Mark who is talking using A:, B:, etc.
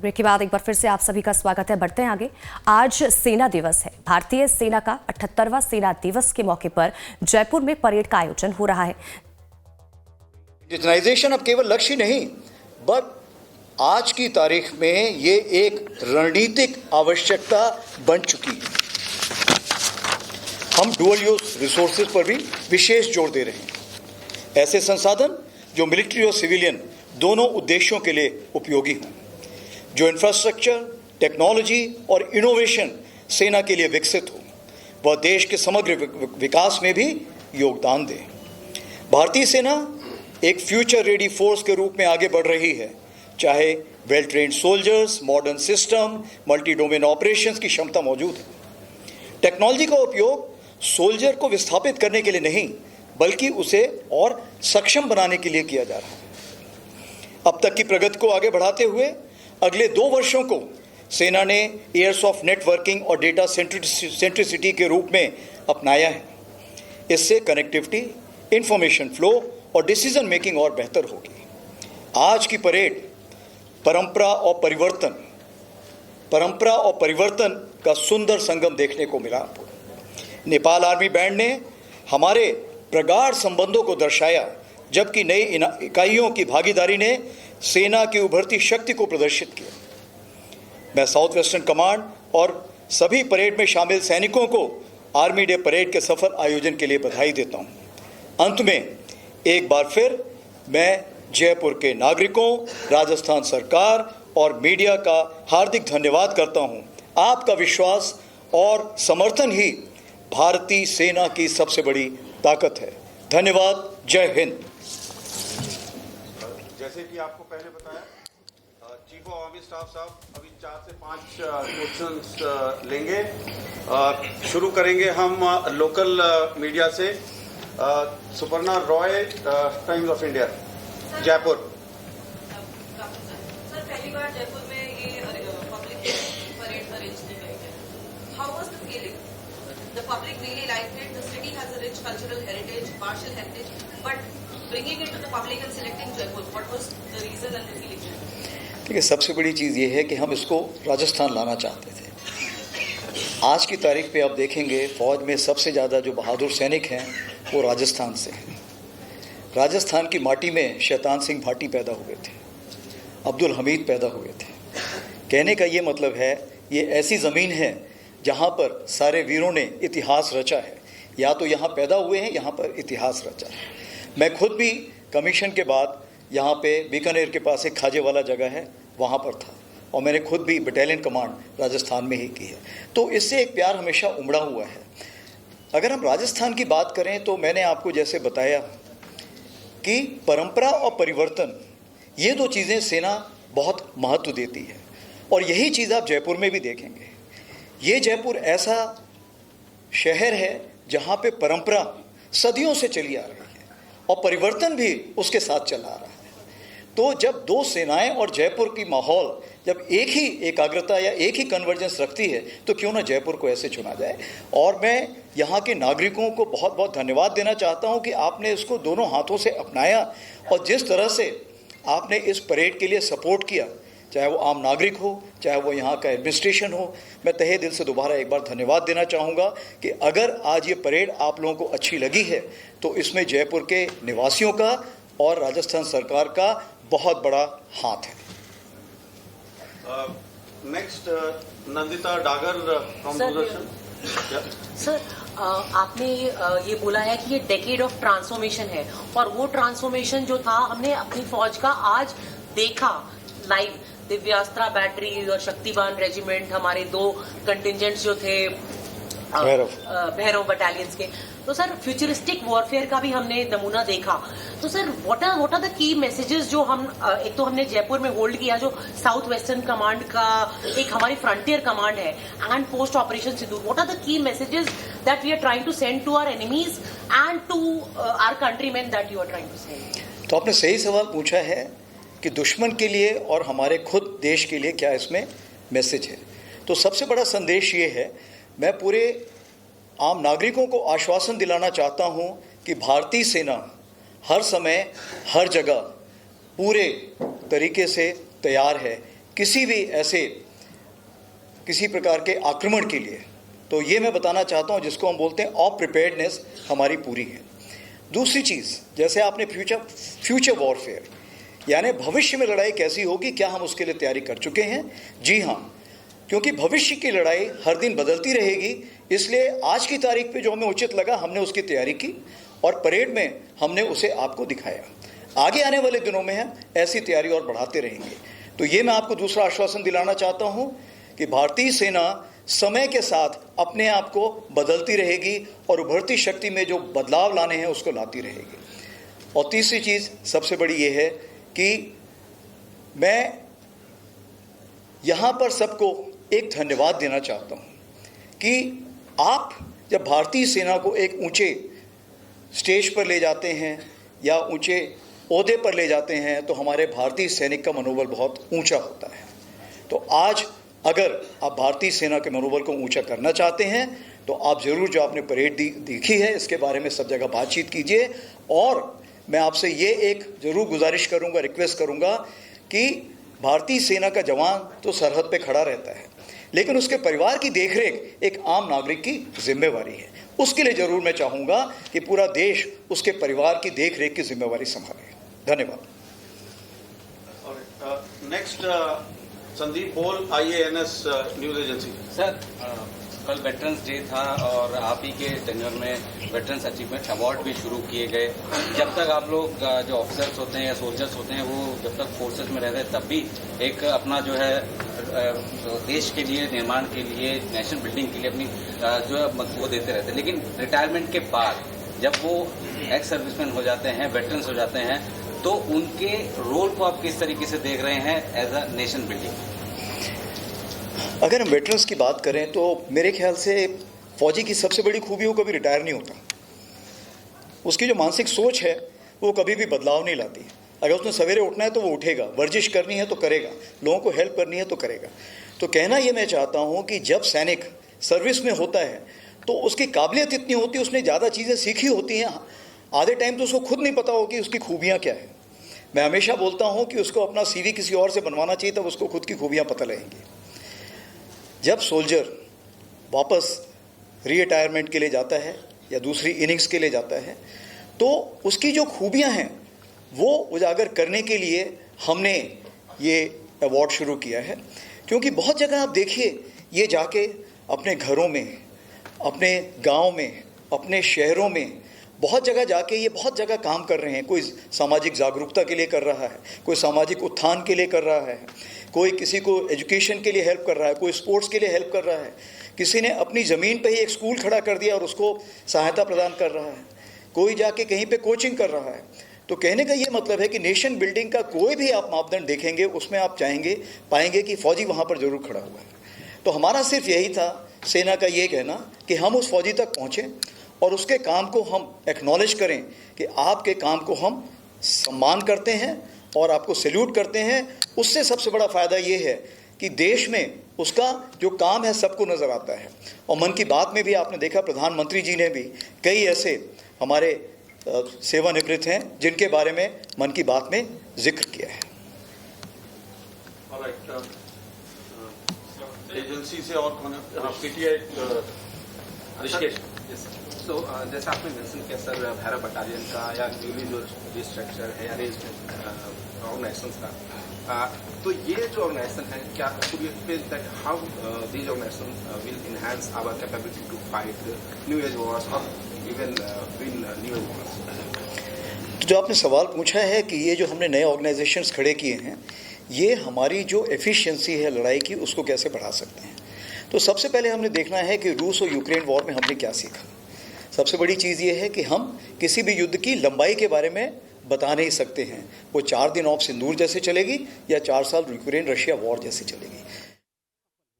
A: Break के बाद एक बार फिर से आप सभी का स्वागत है। बढ़ते हैं आगे। आज सेना दिवस है। भारतीय सेना का 78वां सेना दिवस के मौके पर जयपुर में परेड का आयोजन हो रहा है।
B: डिजिटाइजेशन अब केवल लक्ष्य नहीं, बट आज की तारीख में ये एक रणनीतिक आवश्यकता बन चुकी है। हम डुअल यूज रिसोर्सेज पर भी विशेष जोर दे रहे हैं। ऐसे संसाधन जो मिलिट्री और सिविलियन दोनों उद्देश्यों के लिए उपयोगी हों, जो इंफ्रास्ट्रक्चर, टेक्नोलॉजी और इनोवेशन सेना के लिए विकसित हो, वह देश के समग्र विकास में भी योगदान दे। भारतीय सेना एक फ्यूचर रेडी फोर्स के रूप में आगे बढ़ रही है। चाहे well trained soldiers, modern system, multi domain operations की क्षमता मौजूद है। टेक्नोलॉजी का उपयोग सोल्जर को विस्थापित करने के लिए नहीं, बल्कि उसे और सक्षम बनाने के लिए किया जा रहा है। अब तक की प्रगति को आगे बढ़ाते हुए अगले 2 वर्षों को सेना ने एयर्स ऑफ नेटवर्किंग और डेटा सेंट्रिसिटी के रूप में अपनाया है। इससे कनेक्टिविटी, इंफॉर्मेशन फ्लो और डिसीजन मेकिंग और बेहतर होगी। आज की परेड परंपरा और परिवर्तन का सुंदर संगम देखने को मिला। नेपाल आर्मी बैंड ने हमारे प्रगाढ़ संबंधों को दर्शाया, जबकि नई इकाइयों की भागीदारी ने सेना की उभरती शक्ति को प्रदर्शित किया। मैं साउथ वेस्टर्न कमांड और सभी परेड में शामिल सैनिकों को आर्मी डे परेड के सफल आयोजन के लिए बधाई देता हूं। अंत में एक बार फिर मैं जयपुर के नागरिकों, राजस्थान सरकार और मीडिया का हार्दिक धन्यवाद करता हूं। आपका विश्वास और समर्थन ही भारतीय सेना की सबसे बड़ी ताकत है। धन्यवाद। जय हिंद।
C: जैसे कि आपको पहले बताया, चीफ ऑफ आर्मी स्टाफ साहब अभी 4 से 5 क्वेश्चंस लेंगे। शुरू करेंगे हम लोकल मीडिया से। Suparna Roy, times of India, Jaipur.
D: Sir, पहली बार जयपुर में ये पब्लिक परेड अरेंज की गई है। How was the feeling? The public really liked it. The city has a rich cultural heritage, martial heritage, but bringing it to the public and selecting Jaipur, what was the reason and the feeling?
B: देखिए, सबसे बड़ी चीज़ ये है कि हम इसको राजस्थान लाना चाहते थे। आज की तारीख पे आप देखेंगे, फौज में सबसे ज़्यादा जो बहादुर सैनिक हैं वो राजस्थान से हैं। राजस्थान की माटी में शैतान सिंह भाटी पैदा हुए थे, अब्दुल हमीद पैदा हुए थे। कहने का ये मतलब है, ये ऐसी ज़मीन है जहाँ पर सारे वीरों ने इतिहास रचा है। या तो यहाँ पैदा हुए हैं, यहाँ पर इतिहास रचा है। मैं खुद भी कमीशन के बाद यहाँ पे बीकानेर के पास एक खाजे वाला जगह है, वहाँ पर था, और मैंने खुद भी बटालियन कमांड राजस्थान में ही की है। तो इससे एक प्यार हमेशा उमड़ा हुआ है। अगर हम राजस्थान की बात करें तो मैंने आपको जैसे बताया कि परंपरा और परिवर्तन, ये 2 चीज़ें सेना बहुत महत्व देती है, और यही चीज़ आप जयपुर में भी देखेंगे। ये जयपुर ऐसा शहर है जहाँ पे परंपरा सदियों से चली आ रही है और परिवर्तन भी उसके साथ चला आ रहा है। तो जब 2 सेनाएं और जयपुर की माहौल जब एक ही एकाग्रता या एक ही कन्वर्जेंस रखती है, तो क्यों ना जयपुर को ऐसे चुना जाए। और मैं यहाँ के नागरिकों को बहुत बहुत धन्यवाद देना चाहता हूँ कि आपने इसको दोनों हाथों से अपनाया, और जिस तरह से आपने इस परेड के लिए सपोर्ट किया, चाहे वो आम नागरिक हो, चाहे वो यहाँ का एडमिनिस्ट्रेशन हो। मैं तहे दिल से दोबारा एक बार धन्यवाद देना चाहूँगा कि अगर आज ये परेड आप लोगों को अच्छी लगी है, तो इसमें जयपुर के निवासियों का और राजस्थान सरकार का बहुत बड़ा हाथ है।
C: Next, Nandita Dagar from Doordarshan.
E: Sir, आपने ये बोला है कि ये डेकेड ऑफ ट्रांसफॉर्मेशन है, और वो ट्रांसफॉर्मेशन जो था हमने अपनी फौज का आज देखा लाइव। दिव्यास्त्रा बैटरी और शक्तिवान रेजिमेंट, हमारे 2 कंटिजेंट्स जो थे भैरव बटालियंस के। तो सर, फ्यूचरिस्टिक वॉरफेयर का भी हमने नमूना देखा। तो sir, what are the key messages जो हम एक तो हमने जयपुर में होल्ड किया, जो साउथ वेस्टर्न कमांड का एक हमारी फ्रंटियर कमांड है, and post operation Sindoor, what are the key messages that we are trying to send to our enemies and to our countrymen that you are trying to send?
B: तो आपने सही सवाल पूछा है कि दुश्मन के लिए और हमारे खुद देश के लिए क्या इसमें मैसेज है। तो सबसे बड़ा संदेश ये है, मैं पूरे आम नागरिकों को आश्वासन दिलाना चाहता हूं कि भारतीय सेना हर समय हर जगह पूरे तरीके से तैयार है किसी भी ऐसे किसी प्रकार के आक्रमण के लिए, तो ये मैं बताना चाहता हूँ जिसको हम बोलते हैं ऑफ प्रिपेयर्डनेस हमारी पूरी है। दूसरी चीज़, जैसे आपने फ्यूचर वॉरफेयर यानी भविष्य में लड़ाई कैसी होगी, क्या हम उसके लिए तैयारी कर चुके हैं? जी हाँ, क्योंकि भविष्य की लड़ाई हर दिन बदलती रहेगी, इसलिए आज की तारीख पे जो हमें उचित लगा हमने उसकी तैयारी की और परेड में हमने उसे आपको दिखाया। आगे आने वाले दिनों में हम ऐसी तैयारी और बढ़ाते रहेंगे। तो ये मैं आपको दूसरा आश्वासन दिलाना चाहता हूँ कि भारतीय सेना समय के साथ अपने आप को बदलती रहेगी और उभरती शक्ति में जो बदलाव लाने हैं उसको लाती रहेगी। और तीसरी चीज़ सबसे बड़ी ये है कि मैं यहाँ पर सबको एक धन्यवाद देना चाहता हूँ कि आप जब भारतीय सेना को एक ऊंचे स्टेज पर ले जाते हैं या ऊंचे ओहदे पर ले जाते हैं तो हमारे भारतीय सैनिक का मनोबल बहुत ऊंचा होता है। तो आज अगर आप भारतीय सेना के मनोबल को ऊंचा करना चाहते हैं तो आप ज़रूर जो आपने परेड देखी है इसके बारे में सब जगह बातचीत कीजिए। और मैं आपसे ये एक ज़रूर गुजारिश करूंगा, रिक्वेस्ट करूंगा कि भारतीय सेना का जवान तो सरहद पे खड़ा रहता है, लेकिन उसके परिवार की देखरेख एक आम नागरिक की जिम्मेवारी है। उसके लिए ज़रूर मैं चाहूँगा कि पूरा देश उसके परिवार की देखरेख की जिम्मेवारी संभाले। धन्यवाद।
C: नेक्स्ट संदीप बोल, IANS न्यूज एजेंसी।
F: सर, कल वेटरन्स डे था और आप ही के टेन्योर में वेटरन्स अचीवमेंट अवार्ड भी शुरू किए गए। जब तक आप लोग जो ऑफिसर्स होते हैं या सोल्जर्स होते हैं वो जब तक फोर्सेस में रहते हैं तब भी एक अपना जो है देश के लिए, निर्माण के लिए, नेशन बिल्डिंग के लिए अपनी जो है वो देते रहते हैं। लेकिन रिटायरमेंट के बाद जब वो एक्स सर्विसमैन हो जाते हैं, वेटरन्स हो जाते हैं, तो उनके रोल को आप किस तरीके से देख रहे हैं एज अ नेशन बिल्डिंग?
B: अगर हम वेटरन्स की बात करें तो मेरे ख्याल से फौजी की सबसे बड़ी खूबी वो कभी रिटायर नहीं होता। उसकी जो मानसिक सोच है वो कभी भी बदलाव नहीं लाती। अगर उसने सवेरे उठना है तो वो उठेगा, वर्जिश करनी है तो करेगा, लोगों को हेल्प करनी है तो करेगा। तो कहना ये मैं चाहता हूँ कि जब सैनिक सर्विस में होता है तो उसकी काबिलियत इतनी होती है, उसने ज़्यादा चीज़ें सीखी होती हैं। आधे टाइम तो उसको खुद नहीं पता हो कि उसकी खूबियाँ क्या है। मैं हमेशा बोलता हूँ कि उसको अपना CV किसी और से बनवाना चाहिए, तब उसको खुद की खूबियाँ पता लगेंगी। जब सोल्जर वापस रिटायरमेंट के लिए जाता है या दूसरी इनिंग्स के लिए जाता है तो उसकी जो खूबियां हैं वो उजागर करने के लिए हमने ये अवार्ड शुरू किया है। क्योंकि बहुत जगह आप देखिए, ये जाके अपने घरों में, अपने गांव में, अपने शहरों में बहुत जगह जाके ये बहुत जगह काम कर रहे हैं। कोई सामाजिक जागरूकता के लिए कर रहा है, कोई सामाजिक उत्थान के लिए कर रहा है, कोई किसी को एजुकेशन के लिए हेल्प कर रहा है, कोई स्पोर्ट्स के लिए हेल्प कर रहा है, किसी ने अपनी ज़मीन पे ही एक स्कूल खड़ा कर दिया और उसको सहायता प्रदान कर रहा है, कोई जाके कहीं पे कोचिंग कर रहा है। तो कहने का ये मतलब है कि नेशन बिल्डिंग का कोई भी आप मापदंड देखेंगे उसमें आप पाएंगे कि फ़ौजी वहाँ पर ज़रूर खड़ा हुआ है। तो हमारा सिर्फ यही था सेना का ये कहना कि हम उस फौजी तक पहुँचें और उसके काम को हम एक्नॉलेज करें कि आपके काम को हम सम्मान करते हैं और आपको सैल्यूट करते हैं। उससे सबसे बड़ा फ़ायदा ये है कि देश में उसका जो काम है सबको नज़र आता है। और मन की बात में भी आपने देखा प्रधानमंत्री जी ने भी कई ऐसे हमारे सेवानिवृत्त हैं जिनके बारे में मन की बात में जिक्र किया है।
C: एजेंसी से और कौन है? PTI ऋषिकेश।
G: तो जैसा आपने मेंशन किया सर, भैरव बटालियन का या न्यूली जो रिस्ट्रक्चर है या ऑर्गेनाइजेशन का, तो ये जो ऑर्गेनाइजेशन है क्या how these organisations will enhance our capability to fight new age wars और even win new age wars?
B: तो जो आपने सवाल पूछा है कि ये जो हमने नए ऑर्गेनाइजेशंस खड़े किए हैं ये हमारी जो एफिशिएंसी है लड़ाई की उसको कैसे बढ़ा सकते हैं। तो सबसे पहले हमने देखना है कि रूस और यूक्रेन वॉर में हमने क्या सीखा। सबसे बड़ी चीज़ ये है कि हम किसी भी युद्ध की लंबाई के बारे में बता नहीं सकते हैं, वो 4 दिन ऑफ सिंदूर जैसे चलेगी या 4 साल यूक्रेन रशिया वॉर जैसे चलेगी।